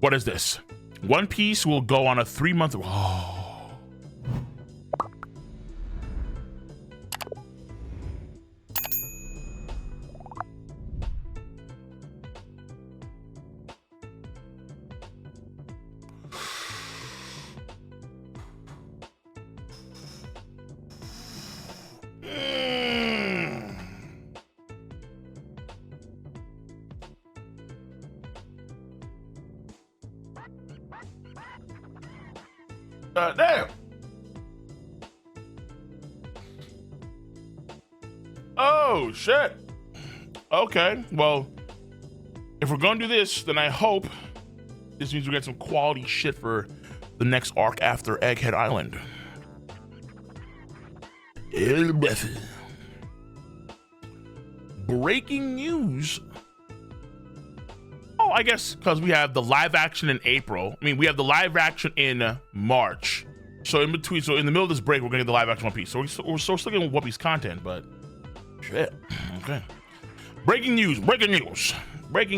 What is this? One Piece will go on a 3-month. Oh. Damn. Oh, shit. Okay, well, if we're gonna do this, then I hope this means we get some quality shit for the next arc after Egghead Island. Breaking news. Oh, I guess because we have the live action in April. I mean, we have the live action in March. So in between, so in the middle of this break, we're gonna get the live action One Piece. So we're still getting One Piece content, but shit. Okay. Breaking news. Breaking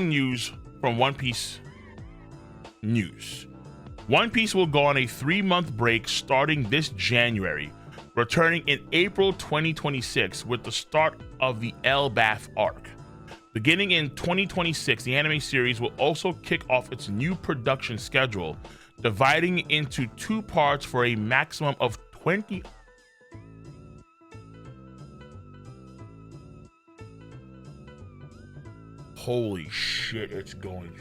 news from One Piece news. One Piece will go on a 3-month break starting this January, returning in April 2026 with the start of the Elbaf arc. Beginning in 2026, the anime series will also kick off its new production schedule, dividing into 2 parts for a maximum of 20. Holy shit, it's going.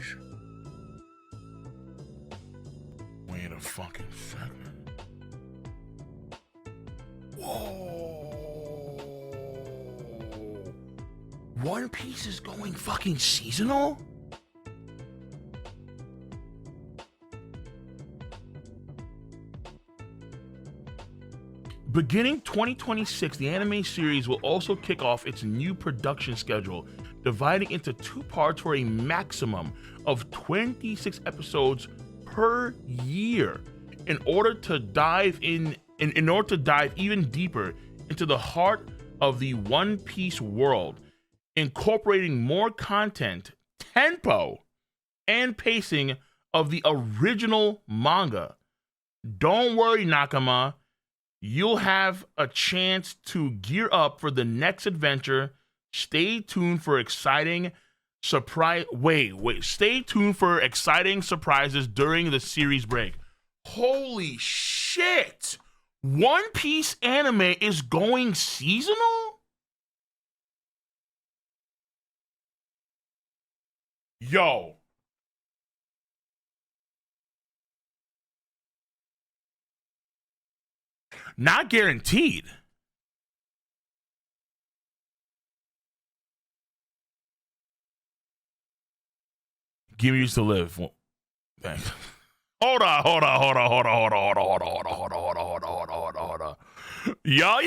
Wait a fucking second. Whoa. One Piece is going fucking seasonal? Beginning 2026, the anime series will also kick off its new production schedule, dividing into 2 parts for a maximum of 26 episodes per year in order to dive even deeper into the heart of the One Piece world, incorporating more content, tempo, and pacing of the original manga. Don't worry, Nakama. You'll have a chance to gear up for the next adventure. Stay tuned for exciting Stay tuned for exciting surprises during the series break. Holy shit! One Piece anime is going seasonal? Yo. Not guaranteed. Give me used to live. Thanks. Hold on. Yo,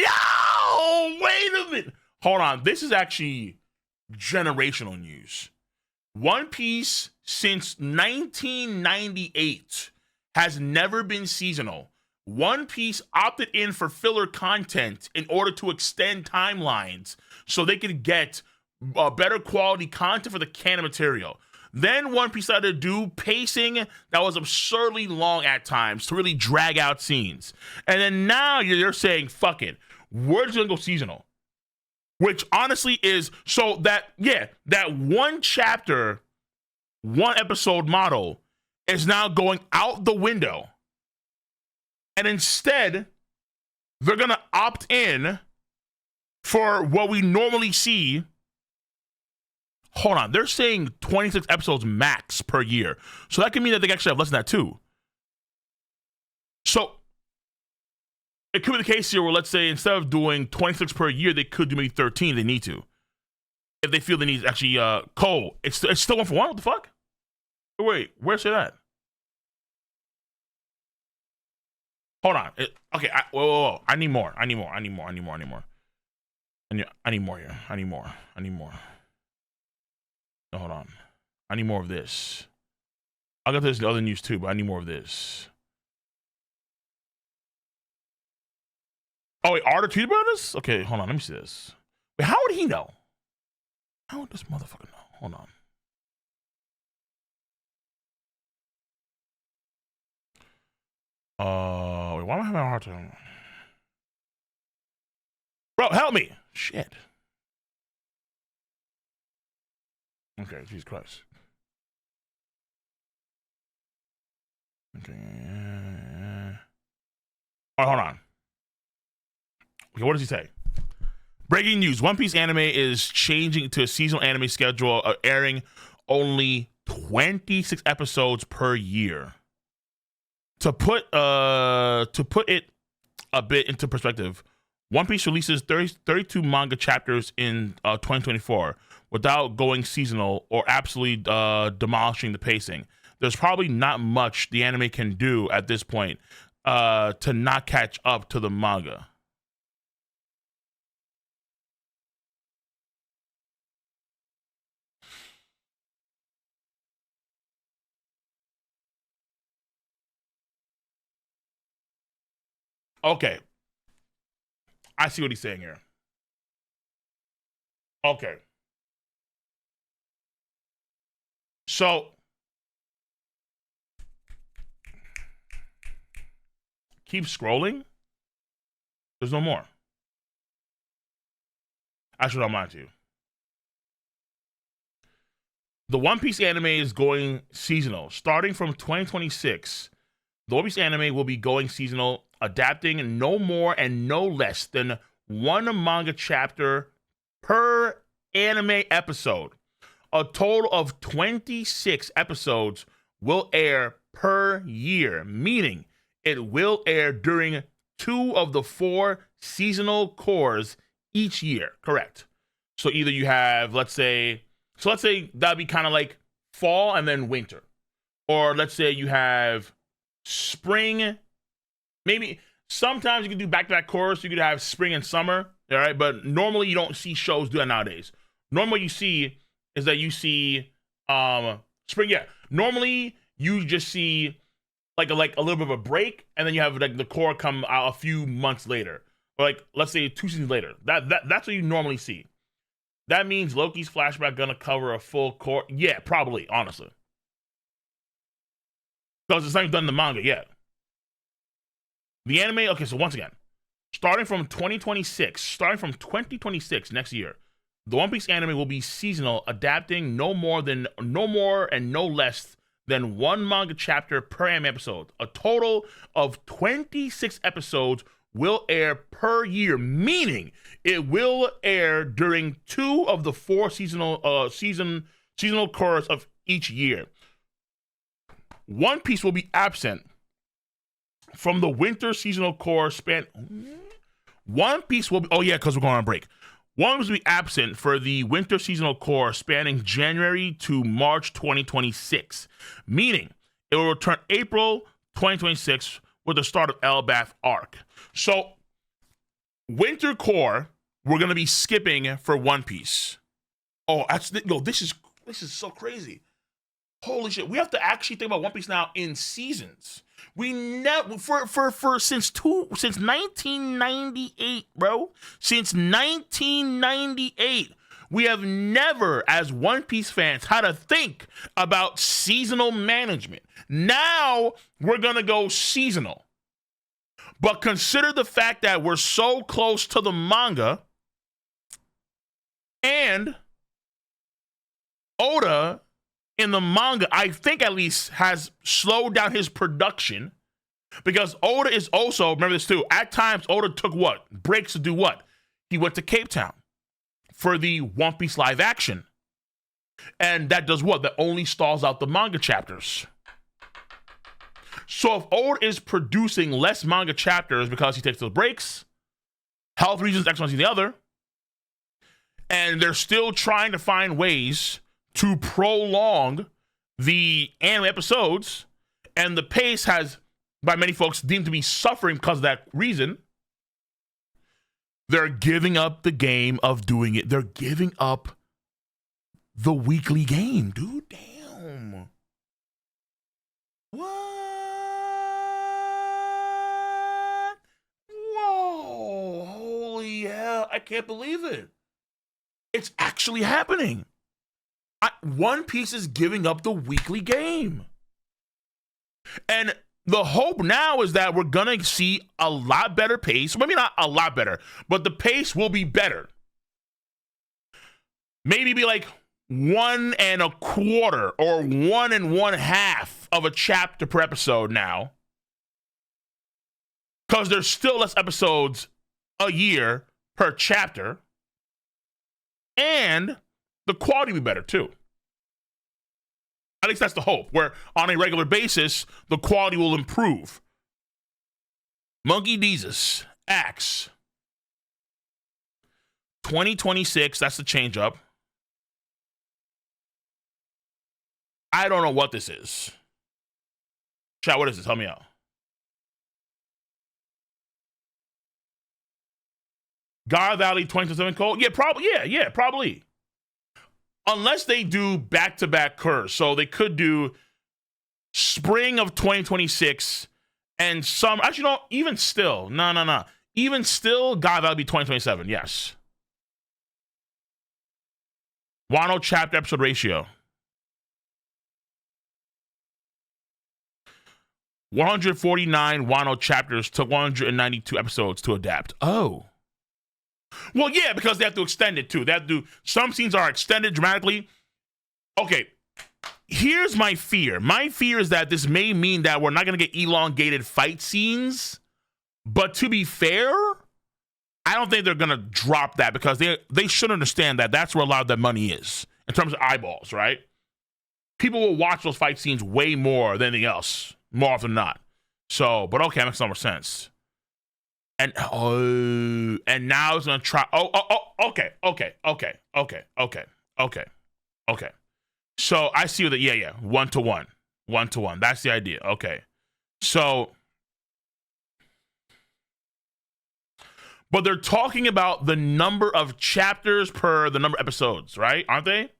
wait a minute. Hold on. This is actually generational news. One Piece since 1998 has never been seasonal. One Piece opted in for filler content in order to extend timelines so they could get better quality content for the canon material. Then One Piece started to do pacing that was absurdly long at times to really drag out scenes. And then now you're saying, fuck it, we're just gonna go seasonal. Which honestly is, so that one chapter, one episode model is now going out the window. And instead, they're going to opt in for what we normally see. Hold on. They're saying 26 episodes max per year. So that can mean that they actually have less than that too. So it could be the case here where, let's say, instead of doing 26 per year, they could do maybe 13 if they need to. If they feel they need actually, Cole, it's still 1 for 1? What the fuck? Wait, where's it at? Hold on. Okay, whoa. I need more. I need more here. No, hold on. I need more of this. I'll get to this in other news too, but I need more of this. Oh, wait, Arthur tweeted about this? Okay, hold on. Let me see this. Wait, how would he know? How would this motherfucker know? Hold on. Wait, why am I having a hard time? Bro, help me. Shit. Okay, Jesus Christ. Okay. All right, hold on. Okay, what does he say? Breaking news: One Piece anime is changing to a seasonal anime schedule, airing only 26 episodes per year. To put it a bit into perspective, One Piece releases 32 manga chapters in 2024 without going seasonal or absolutely demolishing the pacing. There's probably not much the anime can do at this point to not catch up to the manga. Okay, I see what he's saying here. Okay, so keep scrolling. There's no more. Actually, I'm lying to you. The One Piece anime is going seasonal. Starting from 2026, the One Piece anime will be going seasonal, adapting no more and no less than one manga chapter per anime episode. A total of 26 episodes will air per year, meaning it will air during 2 of the 4 seasonal cores each year. Correct. So either you have, let's say that'd be kind of like fall and then winter. Or let's say you have spring, maybe sometimes you can do back-to-back cores. You could have spring and summer, all right? But normally you don't see shows do that nowadays. Normally you see is that you see spring, yeah. Normally you just see like a little bit of a break, and then you have like the core come out a few months later. Or like let's say 2 seasons later. That's what you normally see. That means Loki's flashback gonna cover a full core. Yeah, probably, honestly. Because it's not even done in the manga yet. The anime, okay, so once again, starting from 2026 next year, the One Piece anime will be seasonal, adapting no more and no less than one manga chapter per anime episode. A total of 26 episodes will air per year, meaning it will air during 2 of the 4 seasonal cores of each year. One Piece will be absent from the winter seasonal core span. One Piece will be, oh yeah, because we're going on break. One will be absent for the winter seasonal core spanning January to March 2026, meaning it will return April 2026 with the start of Elbaf arc. So, winter core, we're gonna be skipping for One Piece. Oh, this is so crazy. Holy shit! We have to actually think about One Piece now in seasons. We never since 1998, bro. Since 1998, we have never, as One Piece fans, had to think about seasonal management. Now we're gonna go seasonal. But consider the fact that we're so close to the manga, and Oda in the manga, I think at least, has slowed down his production, because Oda is also, remember this too, at times Oda took what? Breaks to do what? He went to Cape Town for the One Piece live action. And that does what? That only stalls out the manga chapters. So if Oda is producing less manga chapters because he takes those breaks, health reasons, X, one, Z, the other, and they're still trying to find ways to prolong the anime episodes, and the pace has, by many folks, deemed to be suffering because of that reason, they're giving up the game of doing it. They're giving up the weekly game, dude. Damn. What? Whoa. Holy hell. I can't believe it. It's actually happening. One Piece is giving up the weekly game. And The hope now is that we're gonna see a lot better pace. Maybe not a lot better, but the pace will be better. Maybe be like 1 1/4 or 1 1/2 of a chapter per episode now. Because there's still less episodes a year per chapter. And the quality will be better too. At least that's the hope, where on a regular basis, the quality will improve. Monkey Jesus, Axe. 2026, that's the change up. I don't know what this is. Chat, what is this? Help me out. God Valley 2027 code? Yeah, probably. Yeah, probably. Unless they do back-to-back curves. So they could do spring of 2026 and some. Actually, no, even still. No. Even still, God Valley be 2027. Yes. Wano chapter episode ratio. 149 Wano chapters to 192 episodes to adapt. Oh. Well, yeah, because they have to extend it too. They have to do, some scenes are extended dramatically. Okay, here's my fear. My fear is that this may mean that we're not going to get elongated fight scenes. But to be fair, I don't think they're going to drop that, because they should understand that that's where a lot of their money is in terms of eyeballs, right? People will watch those fight scenes way more than anything else, more often than not. So, but okay, that makes no more sense. And now it's gonna try. Okay. So I see that. Yeah, 1-to-1. That's the idea. Okay. So, but they're talking about the number of chapters per the number of episodes, right? Aren't they?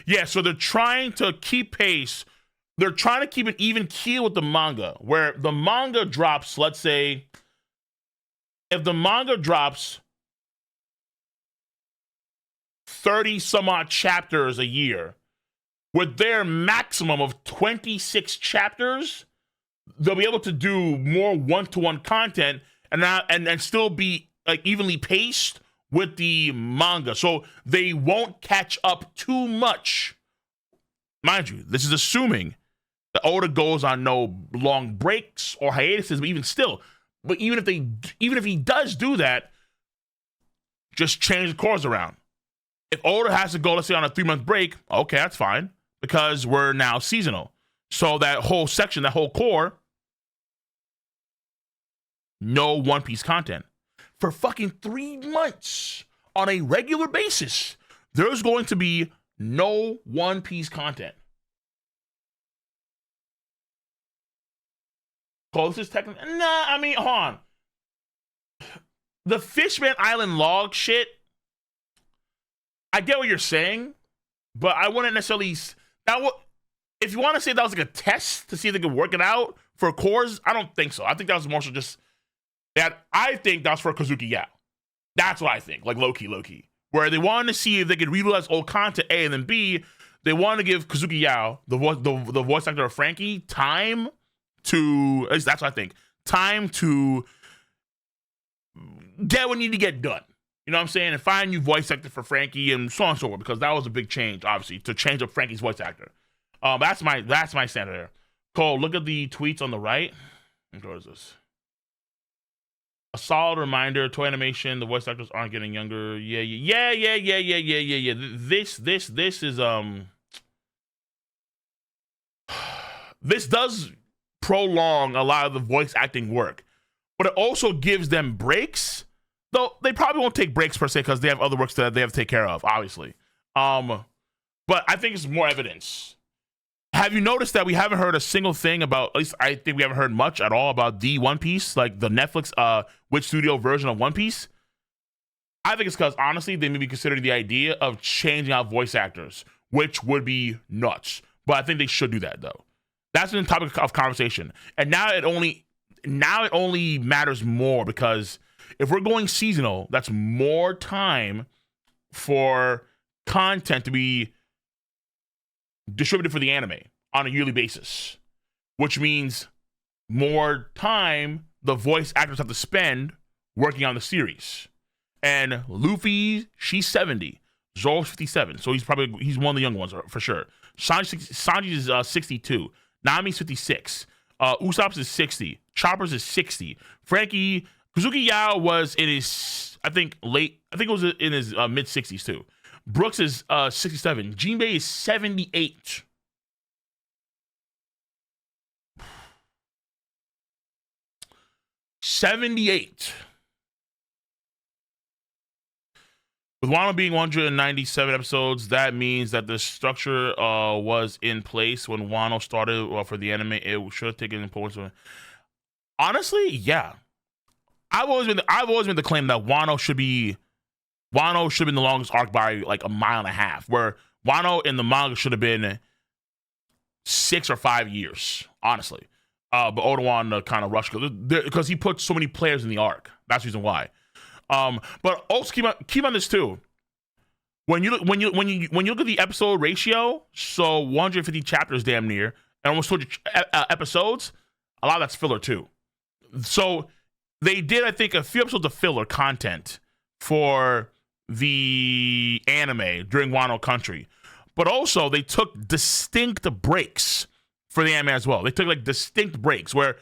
Yeah. So they're trying to keep pace. They're trying to keep an even keel with the manga, where the manga drops. Let's say, if the manga drops 30 some odd chapters a year, with their maximum of 26 chapters, they'll be able to do more 1-to-1 content and still be like evenly paced with the manga. So they won't catch up too much. Mind you, this is assuming that Oda goes on no long breaks or hiatuses, but even still. But even if he does do that, just change the course around. If Oda has to go, let's say, on a 3-month break, okay, that's fine, because we're now seasonal. So that whole section, that whole core, no One Piece content. For fucking 3 months on a regular basis, there's going to be no One Piece content. Closest technically? Nah, I mean, hold on. The Fishman Island log shit, I get what you're saying, but I wouldn't necessarily. If you want to say that was like a test to see if they could work it out for cores, I don't think so. I think that was more so just that. I think that was for Kazuki Yao. That's what I think, like low key, where they wanted to see if they could reutilize old content, A, and then B, they wanted to give Kazuki Yao, the voice actor of Frankie, time to, at least that's what I think, time to get what needed to get done. You know what I'm saying? And find a new voice actor for Frankie and so on and so forth, because that was a big change, obviously, to change up Frankie's voice actor. That's my standard there. Cole, look at the tweets on the right. What is this? A solid reminder, Toy Animation, the voice actors aren't getting younger. Yeah. This is this does prolong a lot of the voice acting work, but it also gives them breaks, though they probably won't take breaks per se, because they have other works that they have to take care of, obviously. But I think it's more evidence. Have you noticed that we haven't heard a single thing about, at least I think we haven't heard much at all about the One Piece, like the Netflix Witch Studio version of One Piece? I think it's because, honestly, they may be considering the idea of changing out voice actors, which would be nuts. But I think they should do that, though. That's the topic of conversation. And now it only matters more, because if we're going seasonal, that's more time for content to be distributed for the anime on a yearly basis, which means more time the voice actors have to spend working on the series. And Luffy, she's 70. Zoro's 57. So he's one of the young ones for sure. Sanji is 62. Nami's 56. Usopp's is 60. Chopper's is 60. Frankie, Kazuki Yao was in his, I think it was in his mid 60s too. Brooks is 67. Jinbei is 78. With Wano being 197 episodes, that means that the structure was in place when Wano started for the anime. It should have taken importance. Honestly, yeah. I've always been the claim that Wano should have been the longest arc by like a mile and a half, where Wano in the manga should have been 6 or 5 years, honestly. But Oda kind of rushed because he put so many players in the arc. That's the reason why. But also keep on this too. When you look at the episode ratio, so 150 chapters damn near, and almost 200 episodes, a lot of that's filler too. So they did, I think, a few episodes of filler content for the anime during Wano Country, but also they took distinct breaks for the anime as well. They took like distinct breaks where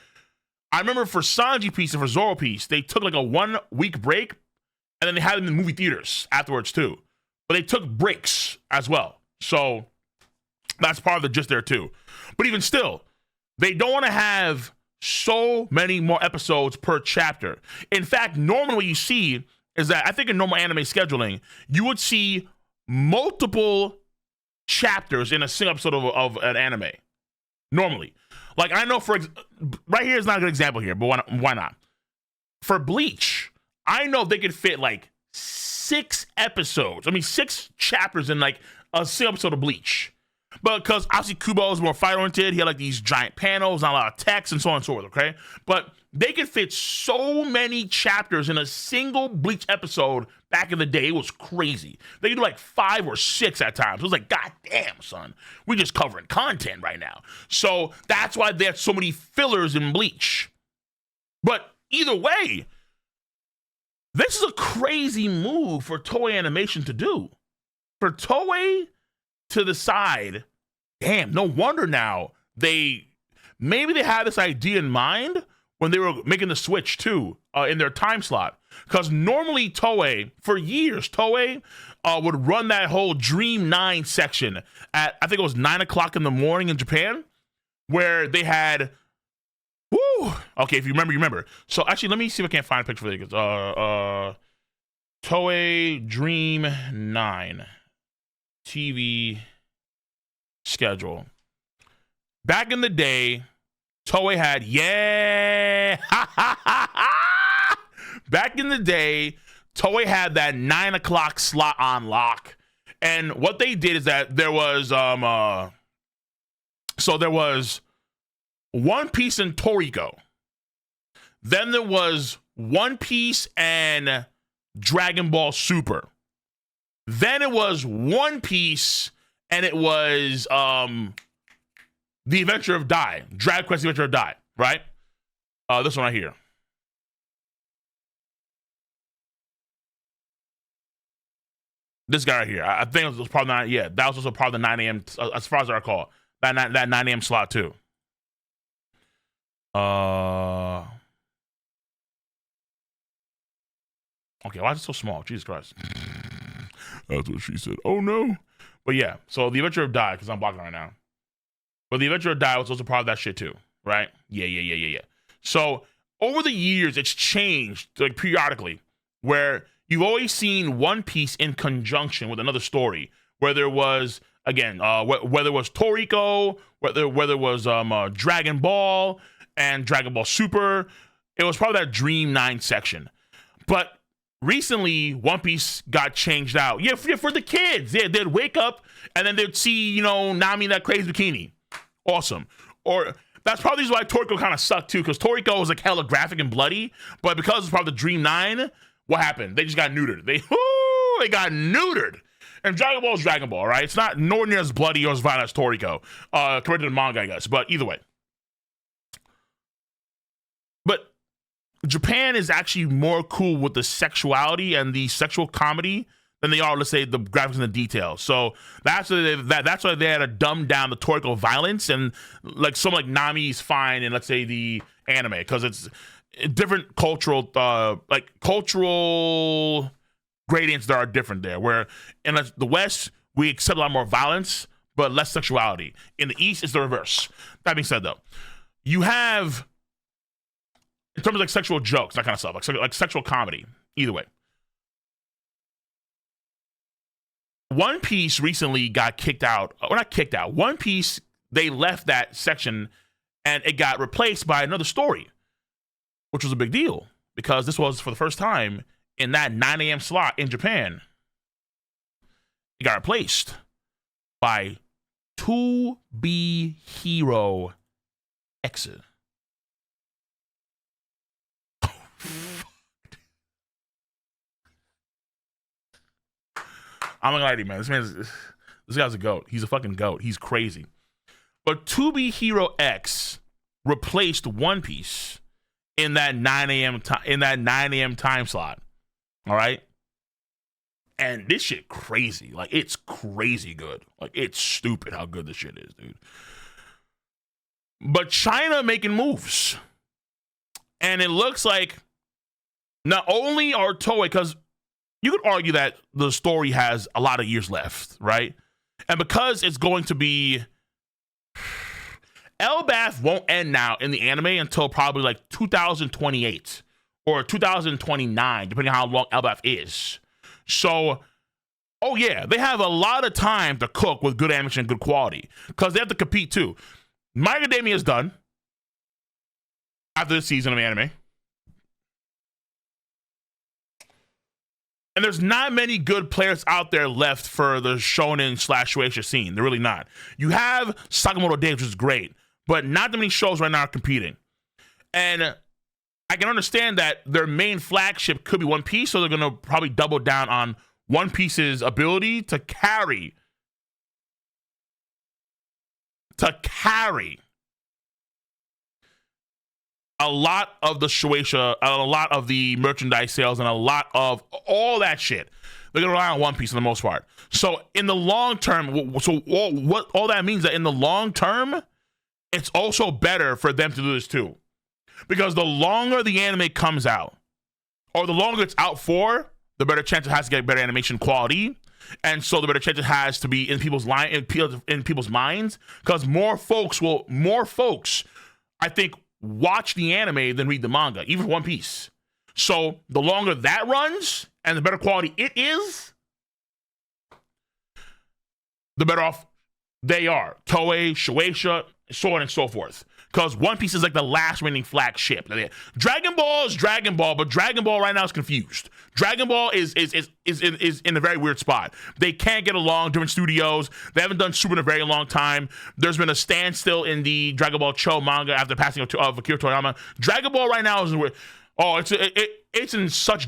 I remember for Sanji piece and for Zoro piece, they took like a 1 week break and then they had them in movie theaters afterwards too. But they took breaks as well. So that's part of the gist there too. But even still, they don't want to have so many more episodes per chapter. In fact, normally what you see is that I think in normal anime scheduling, you would see multiple chapters in a single episode of an anime. Normally. Like I know right here is not a good example here, but why not? For Bleach, I know they could fit like 6 chapters in like a single episode of Bleach. But because obviously Kubo is more fight-oriented, he had like these giant panels, not a lot of text, and so on and so forth, okay? But they could fit so many chapters in a single Bleach episode back in the day. It was crazy. They could do like 5 or 6 at times. It was like, God damn, son. We're just covering content right now. So that's why they had so many fillers in Bleach. But either way, this is a crazy move for Toei Animation to do. For Toei to decide, damn, no wonder now maybe they had this idea in mind when they were making the switch too in their time slot. Because normally Toei, for years, would run that whole Dream 9 section at, I think it was 9 o'clock in the morning in Japan, where they had, okay, if you remember, you remember. So actually, let me see if I can't find a picture for you. Toei Dream 9 TV schedule. Back in the day, Toei had, back in the day, Toei had that 9 o'clock slot on lock. And what they did is that there was, so there was One Piece and Toriko. Then there was One Piece and Dragon Ball Super. Then it was One Piece and it was The Adventure of Dai. Dragon Quest The Adventure of Dai, right? This one right here. This guy right here. I think it was probably not, yeah, that was also part of the 9 a.m. As far as I recall. That 9 a.m. slot too. Okay, why is it so small? Jesus Christ. That's what she said. Oh no. But yeah, so The Adventure of Dai, because I'm blocking right now. But The Adventure of Dai was also part of that shit too, right? Yeah. So over the years, it's changed like periodically, where you've always seen One Piece in conjunction with another story, where there was, again, whether it was Toriko, whether it was Dragon Ball and Dragon Ball Super, it was part of that Dream 9 section. But recently, One Piece got changed out. Yeah, for the kids. Yeah, they'd wake up and then they'd see, Nami in that crazy bikini. Awesome. Or that's probably why Toriko kind of sucked too, because Toriko was like hella graphic and bloody, but because it's part of the Dream 9, what happened? They just got neutered. They got neutered. And Dragon Ball is Dragon Ball, right? It's not nowhere near as bloody or as violent as Toriko, compared to the manga, I guess. But either way. Japan is actually more cool with the sexuality and the sexual comedy than they are, let's say, the graphics and the details. So that's why that's why they had to dumb down the torical violence, and like someone like Nami is fine in, let's say, the anime, because it's different cultural cultural gradients that are different there. Where in the West we accept a lot more violence but less sexuality. In the East it's the reverse. That being said, though, you have, in terms of like sexual jokes, that kind of stuff, like sexual comedy, either way. One Piece recently got kicked out, or not kicked out. One Piece, they left that section and it got replaced by another story, which was a big deal because this was for the first time in that 9 a.m. slot in Japan. It got replaced by 2B Hero X. I'm not gonna lie to you, man. This guy's a goat. He's a fucking goat. He's crazy. But 2B Hero X replaced One Piece in that 9 a.m. time slot. All right. And this shit crazy. Like, it's crazy good. Like, it's stupid how good this shit is, dude. But China making moves. And it looks like not only are Toei, because you could argue that the story has a lot of years left, right? And because it's going to be, Elbaf won't end now in the anime until probably like 2028 or 2029, depending on how long Elbaf is. So, oh yeah, they have a lot of time to cook with good animation and good quality because they have to compete too. My Academia is done after this season of anime. And there's not many good players out there left for the shonen / shueisha scene. They're really not. You have Sakamoto Days, which is great, but not that many shows right now are competing. And I can understand that their main flagship could be One Piece, so they're going to probably double down on One Piece's ability to carry a lot of the shueisha, a lot of the merchandise sales, and a lot of all that shit. They're gonna rely on One Piece for the most part. So in the long term, what all that means that in the long term, it's also better for them to do this too, because the longer the anime comes out, or the longer it's out for, the better chance it has to get better animation quality, and so the better chance it has to be in people's minds, because more folks, I think, watch the anime than read the manga, even for One Piece. So the longer that runs and the better quality it is, the better off they are. Toei, Shueisha, so on and so forth. Because One Piece is like the last remaining flagship. Dragon Ball is Dragon Ball, but Dragon Ball right now is confused. Dragon Ball is in a very weird spot. They can't get along, different studios. They haven't done Super in a very long time. There's been a standstill in the Dragon Ball Cho manga after the passing of Akira Toriyama. Dragon Ball right now is weird. Oh, it's in such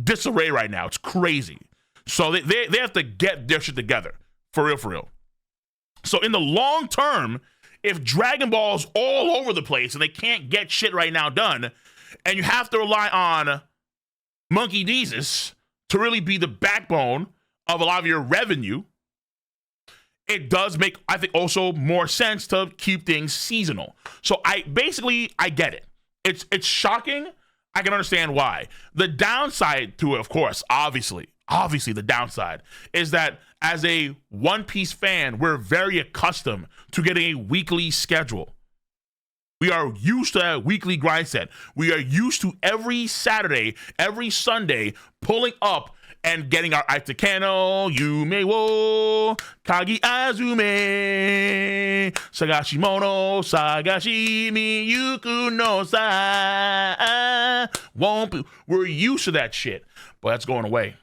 disarray right now. It's crazy. So they have to get their shit together. For real. So in the long term, if Dragon Ball's all over the place and they can't get shit right now done, and you have to rely on Monkey Jesus to really be the backbone of a lot of your revenue, it does make, I think, also more sense to keep things seasonal. So I get it. It's shocking. I can understand why. The downside to it, of course, obviously the downside is that as a One Piece fan, we're very accustomed to getting a weekly schedule. We are used to that weekly grind set. We are used to every Saturday, every Sunday, pulling up and getting our Aitakano, Yume wo, Kagi Azume, Sagashimono, Sagashi mi Yuku no sa. We're used to that shit, but that's going away.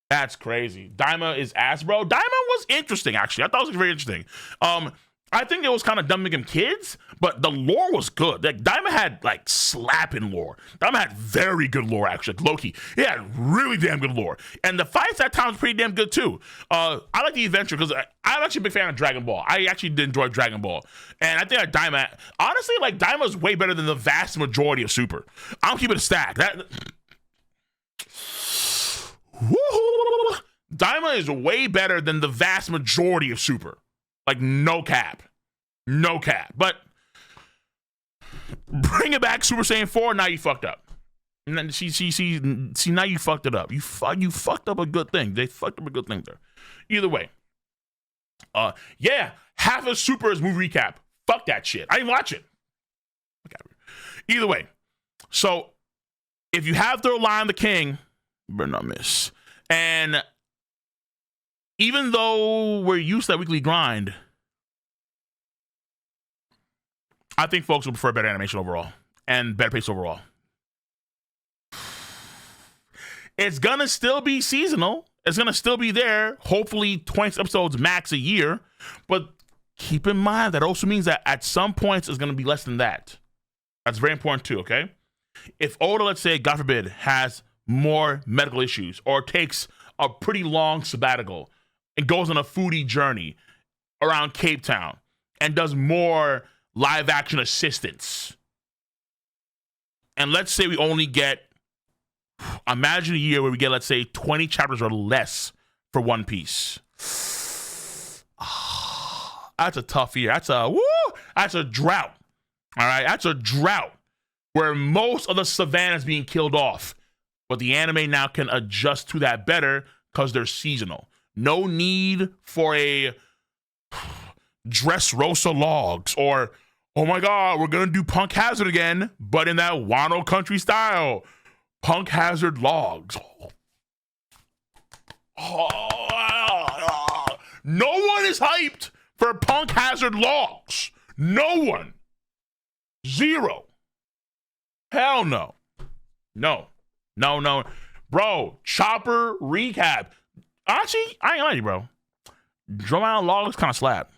That's crazy. Daima is ass, bro. Daima was interesting, actually. I thought it was very interesting. I I think it was kind of dumb making kids, but the lore was good. Like Daima had like slapping lore. Daima had very good lore actually. Loki, he had really damn good lore, and the fights at times pretty damn good too. I like the adventure because I'm actually a big fan of Dragon Ball. I actually did enjoy Dragon Ball, and I think that Daima, honestly, like Daima is way better than the vast majority of Super. I'm keeping it a stack. Daima is way better than the vast majority of Super. Like no cap. But bring it back, Super Saiyan 4. Now you fucked up. And then see. Now you fucked it up. You fucked up a good thing. They fucked up a good thing there. Either way, yeah, half of Super is movie recap. Fuck that shit. I didn't watch it. Either way, so if you have Third Line the King, you better not miss. And even though we're used to that weekly grind, I think folks will prefer better animation overall and better pace overall. It's gonna still be seasonal. It's gonna still be there. Hopefully 20 episodes max a year. But keep in mind that also means that at some points it's gonna be less than that. That's very important too, okay? If Oda, let's say, God forbid, has more medical issues or takes a pretty long sabbatical and goes on a foodie journey around Cape Town and does more live action assistance. And let's say we only get, imagine a year where we get, let's say, 20 chapters or less for One Piece. That's a tough year. That's a drought. All right, that's a drought where most of the savannah is being killed off. But the anime now can adjust to that better because they're seasonal. No need for a Dressrosa logs or, oh my God, we're going to do Punk Hazard again, but in that Wano country style. Punk Hazard logs. No one is hyped for Punk Hazard logs. No one. Zero. Hell no. No. Bro, Chopper recap. Actually, I ain't lying to you, bro. Drum Out logs kind of slap.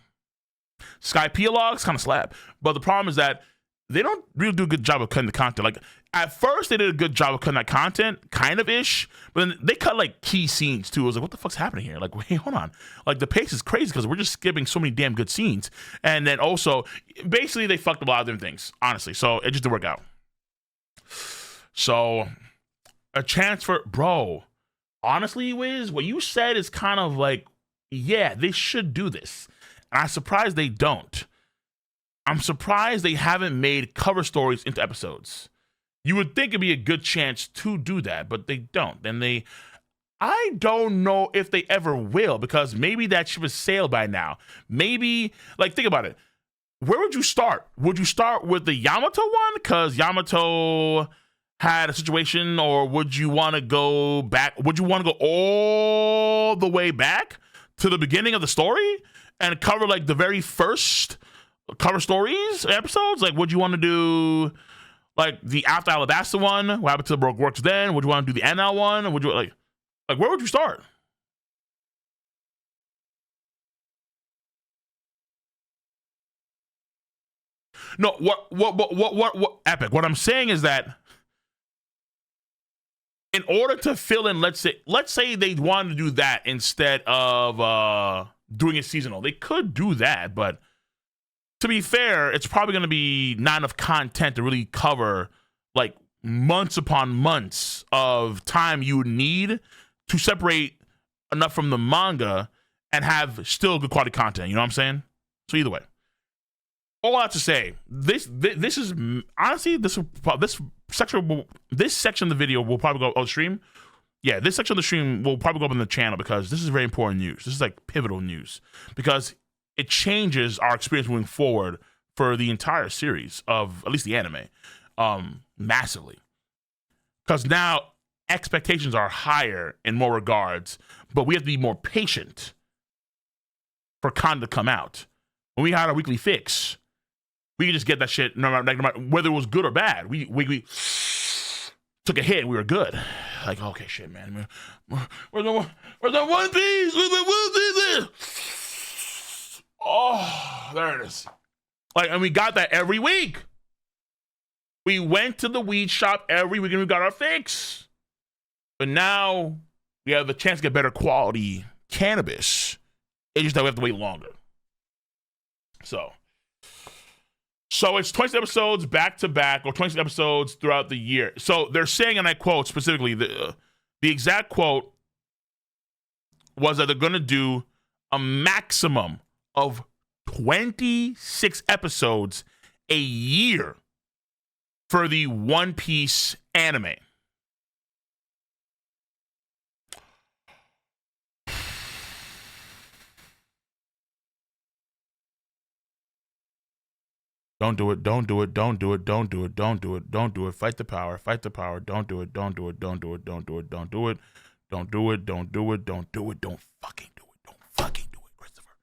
Skypiea logs kind of slap. But the problem is that they don't really do a good job of cutting the content. Like, at first, they did a good job of cutting that content, kind of ish. But then they cut like key scenes too. I was like, what the fuck's happening here? Like, wait, hold on. Like, the pace is crazy because we're just skipping so many damn good scenes. And then also, basically, they fucked up a lot of different things, honestly. So it just didn't work out. So, a chance for, bro, honestly, Wiz, what you said is kind of like, yeah, they should do this. And I'm surprised they don't. I'm surprised they haven't made cover stories into episodes. You would think it'd be a good chance to do that, but they don't. And I don't know if they ever will, because maybe that ship has sailed by now. Maybe, like, think about it. Where would you start? Would you start with the Yamato one? Because Yamato had a situation, or would you want to go back? Would you want to go all the way back to the beginning of the story and cover like the very first cover stories episodes? Like, would you want to do like the after Alabasta one? What happened to the Baroque Works then? Would you want to do the NL one? Or would you like where would you start? No, what Epic? What I'm saying is that in order to fill in, let's say they wanted to do that instead of doing it seasonal. They could do that, but to be fair, it's probably going to be not enough content to really cover like months upon months of time you would need to separate enough from the manga and have still good quality content. You know what I'm saying? So either way, all I have to say, this is honestly this section of the video will probably go on the stream. Yeah, this section of the stream will probably go up on the channel because this is very important news. This is like pivotal news because it changes our experience moving forward for the entire series of at least the anime, massively. Because now expectations are higher in more regards, but we have to be more patient for content to come out. When we had our weekly fix, we could just get that shit no matter whether it was good or bad. We took a hit and we were good. Like, okay, shit, man. Where's the One Piece? Where's the One Piece? Oh, there it is. Like, and we got that every week. We went to the weed shop every week and we got our fix. But now we have the chance to get better quality cannabis. It's just that we have to wait longer. So it's 26 episodes back to back, or 26 episodes throughout the year. So they're saying, and I quote specifically, the exact quote was that they're going to do a maximum of 26 episodes a year for the One Piece anime. Don't do it. Don't do it. Don't do it. Don't do it. Don't do it. Don't do it. Fight the power. Fight the power. Don't do it. Don't do it. Don't do it. Don't do it. Don't do it. Don't do it. Don't do it. Don't do it. Don't fucking do it. Don't fucking do it, Christopher.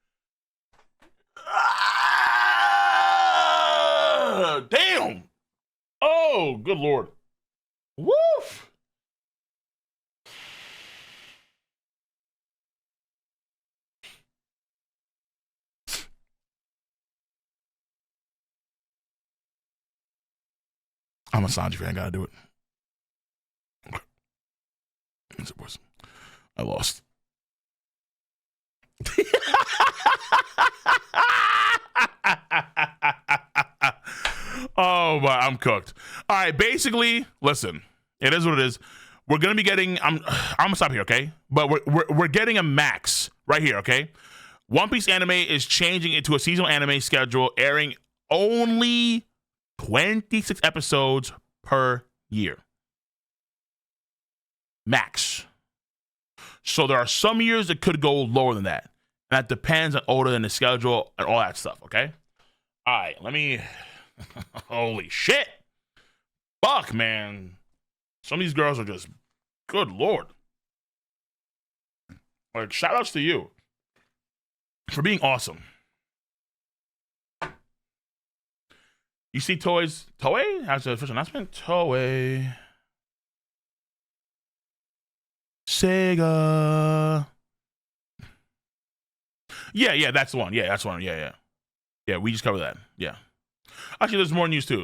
Damn. Oh, good Lord. Woof. I'm a Sanji fan. Gotta do it. Okay. I lost. Oh, but I'm cooked. All right, basically, listen. It is what it is. We're gonna be getting. I'm gonna stop here, okay? But we're getting a max right here, okay? One Piece anime is changing into a seasonal anime schedule, airing only 26 episodes per year. Max. So there are some years that could go lower than that. And that depends on Oda and the schedule and all that stuff, okay? All right, let me... Holy shit. Fuck, man. Some of these girls are just... Good Lord. Like, shout outs to you for being awesome. You see Toei's... Toei has an official announcement? Toei... Sega. Yeah, that's the one. Yeah, that's one. Yeah. Yeah, we just covered that. Yeah. Actually, there's more news too.